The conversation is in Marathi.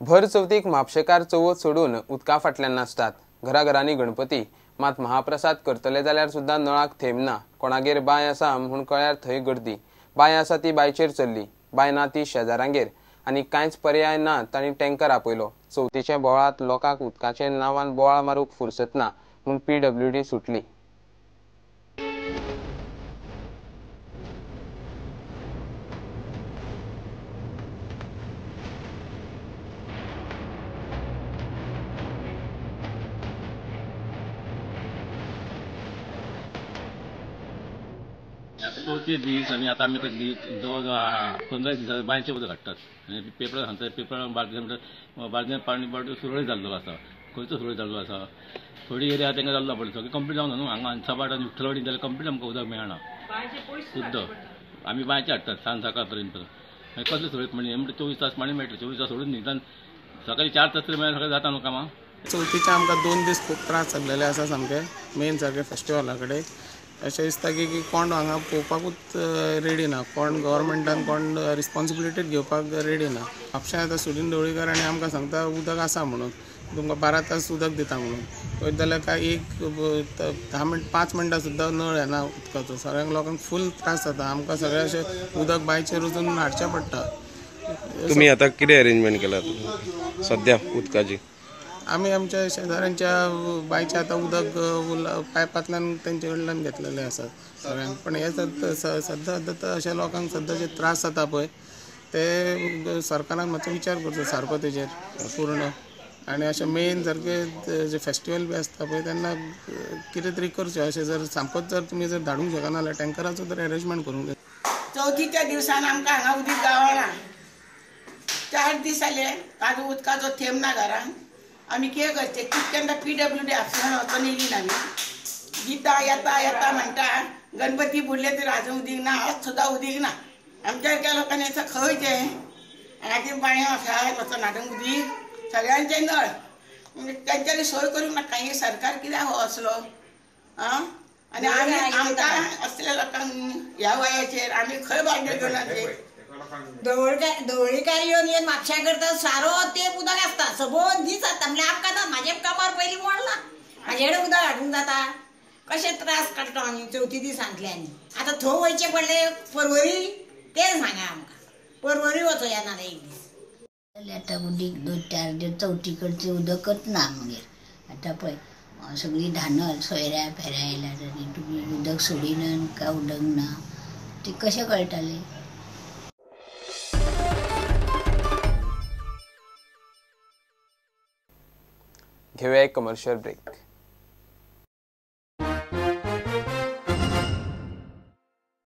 भर चवथीक म्हापशेकार चवथ सोडून उदका फाटल्यान नाचतात। घराघरांनी गणपती, मात महाप्रसाद करतले जाल्यार सुद्दां नळाक थेंब ना। कोणागेर बांय आसा म्हूण कळ्यार थंय गर्दी। बांय आसा ती बांयचेर चल्ली, बांय ना ती शेजाऱ्यांगेर आनी कांयच पर्याय ना तांणी टँकर आपयलो। चवथीच्या बोवाळांत लोकांक उदकाचे नांवान बोवाळ मारूंक फुरसत ना म्हूण PWD सुटली। चवथी दीस आनी आतां आमी जवळ 15 दीस बांयचे उदक हाडटात आनी पेपर सांगता पेपर बार्दें पाणी बॉटल सुरळीत जाल्लो आसा। खंयचो सुरळीत जाल्लो आसा, थोडी एरिया तांकां जाल्लो पडलो, सगळें कंप्लीट जावना न्हू। हांगा सपाट आनी विठ्ठलवाडी जाल्यार कंप्लीट आमकां उदक मेळना शुद्ध। आमी बांयचे हाडटात सांज सकाळ पर्यंत। कसलें सुरळीत म्हणजे 24 तास पाणी मेळटलें, 24 तास सोडून निदान सकाळी 4 तास तरी मेळ्यार सगळें जाता न्हू कामां। चवथीचे आमकां 2 दीस खूब त्रास जाल्लेले आसा सामके मेन सारके फेस्टिवला कडेन। अशें दिसता की कोण हांगा पळोवपाकूच रेडी ना, कोण गव्हर्मेंटान कोण रिस्पॉन्सिबिलिटी घेवपाक रेडी ना। म्हापशें आतां सुदीन ढवळीकर आनी आमकां सांगता उदक आसा म्हणून, तुमकां 12 तास उदक दिता म्हणून। पळयत जाल्यार काय एक 10 मिनट 5 मिनटां सुद्दां नळ येना उदकाचो। सगळ्यांक लोकांक फूल त्रास जाता। आमकां सगळें अशें उदक बांयचेर वचून हाडचें पडटा। तुम्ही आतां कितें अरेंजमेंट केलात सद्या उदकाची? आमी आमच्या शेजाऱ्यांच्या बांयचें आतां उदक पायपांतल्यान तेंचे कडल्यान घेतलेलें आसा सगळ्यांक। पण हे सद्या अशा लोकांक सद्या जे त्रास जाता पळय ते सरकारान मातसो विचार करचो सारको तेजेर पूर्ण। आनी अशें मेन सारके जे फेस्टिवल बी आसता पळय तेन्ना कितें तरी करचें। अशें जर सामकोच जर तुमी जर धाडूंक शकना जाल्यार टँकराचो तरी अरेंजमेंट करूंक जाय। चवथीच्या दिवसान आमकां हांगा उदीक गावना। 4 दीस जाले काजू उदकाचो थेंब ना घरान। आमी कितें करचें? केन्ना PWD ऑफिसान वचून येयली ना आमी। गिता येता म्हणटा गणपती बुडले तरी आजून उदीक ना, आज सुद्दां उदीक ना। आमच्या एका लोकांनी आतां खंयचें हांगाची बांयो खेळाक वचून हाडूंक उदीक सगळ्यांचे नळ तेंच्यांनी सोय करूंक नाका। ही सरकार कित्याक हो असलो आनी आमी आमकां असल्या लोकांक ह्या वयाचेर आमी खंय बांदल्यो घेवन आसले? ढवळीकार येवन म्हापशा करता सारो ते उदक आसता सबोन दीस जाता म्हणजे आमकां ना। म्हाज्या कामार पयलीं मोडला, म्हाजे कडेन उदक हाडूंक जाता। कशें त्रास काडटा आमी चवथी दिसांतल्यान। आतां थंय वयचें पडलें पर्वरी, तें सांगा आमकां पर्वरी वचूं येना एक दीस। आतां उदीक 2-4 दीस चवथी कडचें उदकच ना आमगेर। आतां पळय सगळीं धानल सोयऱ्या फेऱ्या आयल्यात आनी तुमी उदक सोडिनात काय उदक ना तें कशें कळटलें? घेऊया एक कमर्शियल ब्रेक।